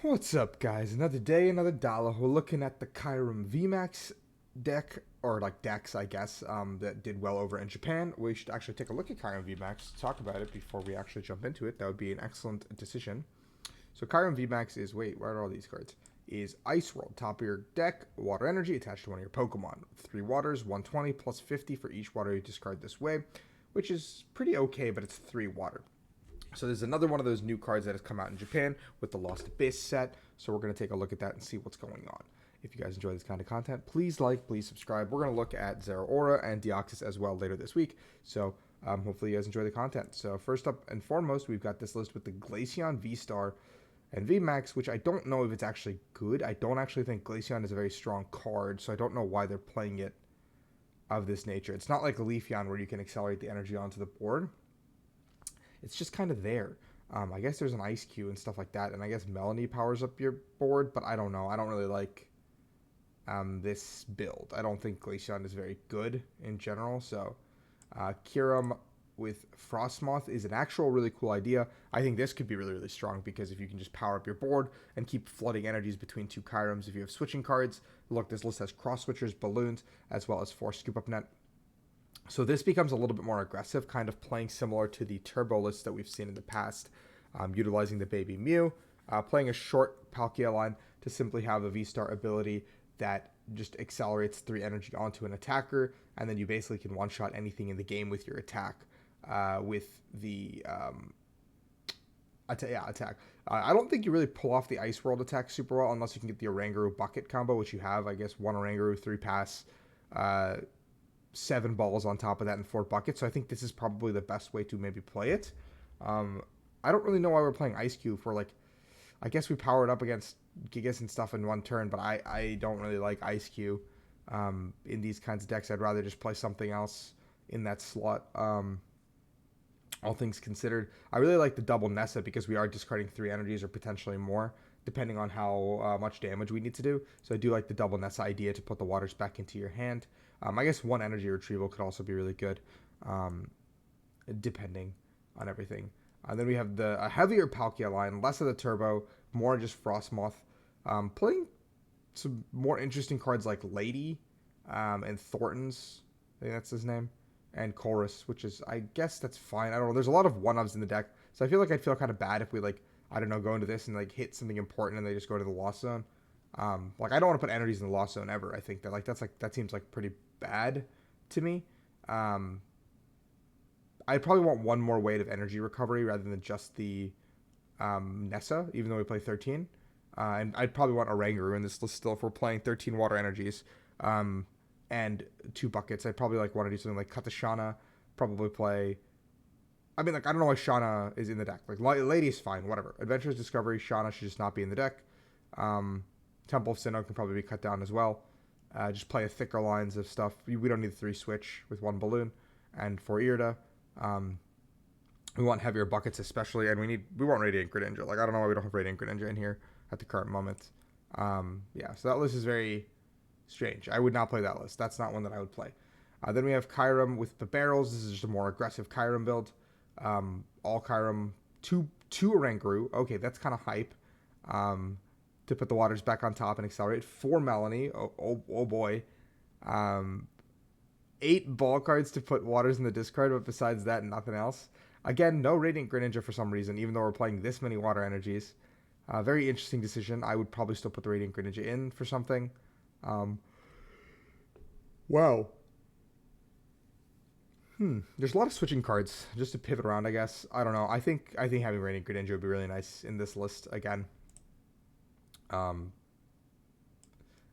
What's up, guys? Another day, another dollar. We're looking at the Kyurem Vmax deck, or like decks, I guess, that did well over in Japan. We should actually take a look at Kyurem Vmax, talk about it before we actually jump into it. That would be an excellent decision. So Kyurem Vmax is, wait, where are all these cards? Is Ice World, top of your deck, water energy attached to one of your Pokemon. 3 waters, 120 plus 50 for each water you discard this way, which is pretty okay, but it's 3 water. So there's another one of those new cards that has come out in Japan with the Lost Abyss set. So we're going to take a look at that and see what's going on. If you guys enjoy this kind of content, please like, please subscribe. We're going to look at Zeraora and Deoxys as well later this week. So hopefully you guys enjoy the content. So first up and foremost, we've got this list with the Glaceon, V-Star, and VMAX, which I don't know if it's actually good. I don't actually think Glaceon is a very strong card, so I don't know why they're playing it of this nature. It's not like Leafeon where you can accelerate the energy onto the board. It's just kind of there. I guess there's an Ice Cube and stuff like that, and I guess Melanie powers up your board, but I don't know. I don't really like this build. I don't think Glaceon is very good in general, so Kyurem with Frostmoth is an actual really cool idea. I think this could be really, really strong because if you can just power up your board and keep flooding energies between two Kyrems, if you have switching cards, look, this list has cross switchers, balloons, as well as 4 scoop up net. So this becomes a little bit more aggressive, kind of playing similar to the turbo list that we've seen in the past, utilizing the Baby Mew, playing a short Palkia line to simply have a V-Star ability that just accelerates 3 energy onto an attacker, and then you basically can one-shot anything in the game with your attack, with the attack. I don't think you really pull off the Ice World attack super well unless you can get the Rainguru bucket combo, which you have, I guess, 1 Rainguru, 3 pass, 7 balls on top of that and 4 buckets. So I think this is probably the best way to maybe play it. I don't really know why we're playing Ice Cube for, like, I guess we power it up against Gigas and stuff in one turn, but I don't really like Ice Cube in these kinds of decks. I'd rather just play something else in that slot. All things considered, I really like the double Nessa because we are discarding 3 energies or potentially more, depending on how much damage we need to do. So I do like the double Nessa idea to put the waters back into your hand. I guess 1 energy retrieval could also be really good, depending on everything. Then we have a heavier Palkia line, less of the turbo, more just Frostmoth. Playing some more interesting cards like Lady and Thornton's, I think that's his name, and Chorus, which is, I guess that's fine. I don't know. There's a lot of 1-ofs in the deck, so I feel like I'd feel kind of bad if we, like, I don't know, go into this and, like, hit something important and they just go to the lost zone. Like, I don't want to put energies in the lost zone ever. I think that, like, that seems like pretty bad to me. I probably want 1 more weight of energy recovery rather than just the Nessa, even though we play 13. And I'd probably want a Rainguru in this list still if we're playing 13 water energies and 2 buckets. I'd probably like want to do something like Katashana, probably play. I mean, like, I don't know why Shauna is in the deck. Like, Lady's fine, whatever. Adventurous Discovery, Shauna should just not be in the deck. Temple of Sinnoh can probably be cut down as well. Just play a thicker lines of stuff. We don't need the 3 switch with 1 balloon. And for Irida, we want heavier buckets especially, and we want Radiant Greninja. Like, I don't know why we don't have Radiant Greninja in here at the current moment. Yeah, so that list is very strange. I would not play that list. That's not one that I would play. Then we have Kyurem with the barrels. This is just a more aggressive Kyurem build. All Kyurem, two Rainguru. Okay, that's kind of hype. To put the waters back on top and accelerate. 4 Melanie. Oh boy. 8 ball cards to put waters in the discard, but besides that, nothing else. Again, no Radiant Greninja for some reason, even though we're playing this many water energies. Very interesting decision. I would probably still put the Radiant Greninja in for something. Wow. There's a lot of switching cards just to pivot around, I guess. I don't know. I think having Radiant Greninja would be really nice in this list again. And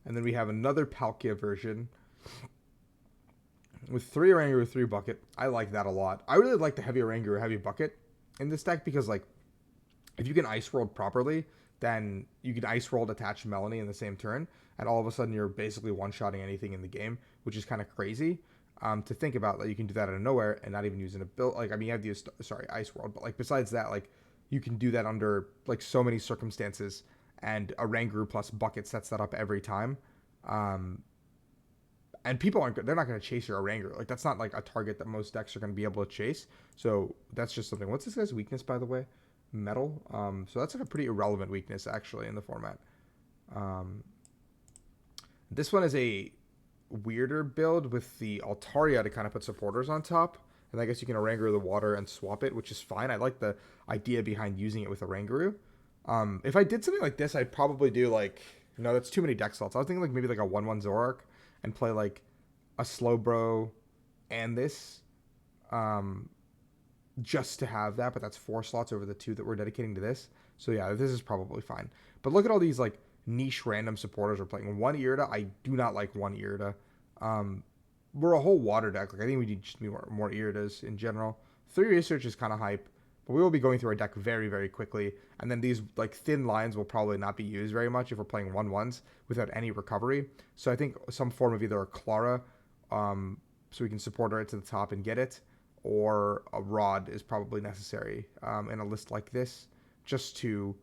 then we have another Palkia version with 3 Oranguru, 3 bucket. I like that a lot. I really like the heavy Oranguru, heavy bucket in this deck because, like, if you can Ice World properly, then you can Ice World attach Melanie in the same turn, and all of a sudden you're basically one-shotting anything in the game, which is kind of crazy to think about. That you can do that out of nowhere and not even using a build. Like, I mean, you have the Ice World, but, like, besides that, like, you can do that under, like, so many circumstances, and a Rainguru plus bucket sets that up every time. And people they're not going to chase your Oranguru. Like, that's not, like, a target that most decks are going to be able to chase. So that's just something. What's this guy's weakness, by the way? metal. So that's like a pretty irrelevant weakness actually in the format. Um, this one is a weirder build with the Altaria to kind of put supporters on top. And I guess you can Oranguru the water and swap it, which is fine. I like the idea behind using it with Oranguru. If I did something like this, I'd probably do like, no, that's too many deck slots. I was thinking like maybe like a 1/1 Zoroark and play like a Slowbro and this, just to have that. But that's 4 slots over the 2 that we're dedicating to this. So yeah, this is probably fine. But look at all these like niche random supporters we're playing. 1 Irida, I do not like 1 Irida. We're a whole water deck. Like I think we need just more Iridas in general. 3 research is kind of hype, but we will be going through our deck very, very quickly. And then these like thin lines will probably not be used very much if we're playing 1/1s without any recovery. So I think some form of either a Clara, so we can support her to the top and get it, or a Rod is probably necessary in a list like this, just to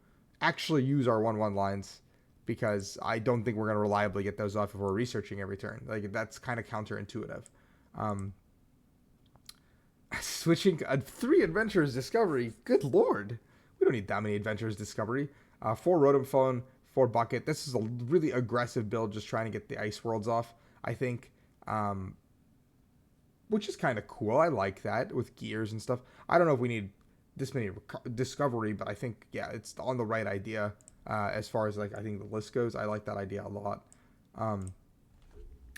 actually use our 1/1 lines. Because I don't think we're going to reliably get those off if we're researching every turn. Like, that's kind of counterintuitive. Switching 3 Adventures Discovery. Good lord. We don't need that many Adventures Discovery. 4 Rotom Phone, 4 Bucket. This is a really aggressive build, just trying to get the Ice Worlds off, I think. Which is kind of cool. I like that with gears and stuff. I don't know if we need this many Discovery, but I think, yeah, it's on the right idea. As far as like I think the list goes, I like that idea a lot. And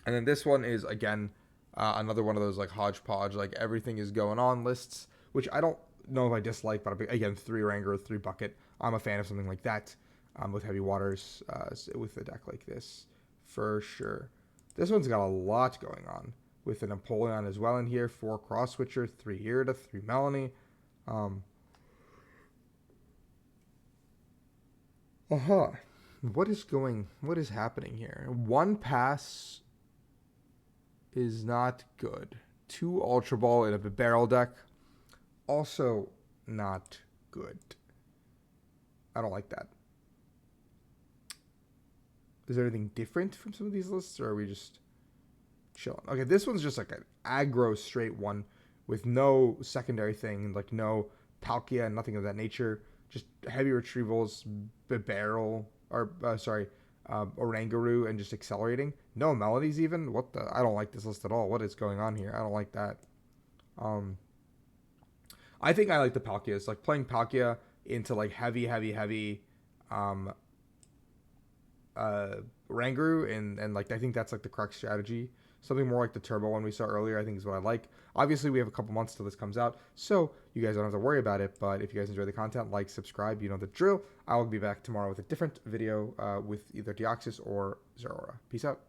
then this one is again another one of those like hodgepodge, like everything is going on lists, which I don't know if I dislike, but again 3 Ranger, 3 Bucket. I'm a fan of something like that with heavy waters with a deck like this for sure. This one's got a lot going on with an Empoleon as well in here, 4 Cross Switcher, 3 Irida, 3 Melanie. What is happening here? 1 pass is not good. 2 Ultra Ball in a barrel deck, also not good. I don't like that. Is there anything different from some of these lists, or are we just chilling? Okay, this one's just like an aggro straight one with no secondary thing, like no Palkia and nothing of that nature. Just heavy retrievals, barrel, or Oranguru, and just accelerating. No melodies even. What the? I don't like this list at all. What is going on here? I don't like that. I think I like the Palkias. Like playing Palkia into like heavy, Ranguru, and like I think that's like the correct strategy. Something more like the turbo one we saw earlier, I think is what I like. Obviously, we have a couple months till this comes out, so you guys don't have to worry about it. But if you guys enjoy the content, like, subscribe, you know the drill. I will be back tomorrow with a different video with either Deoxys or Zeraora. Peace out.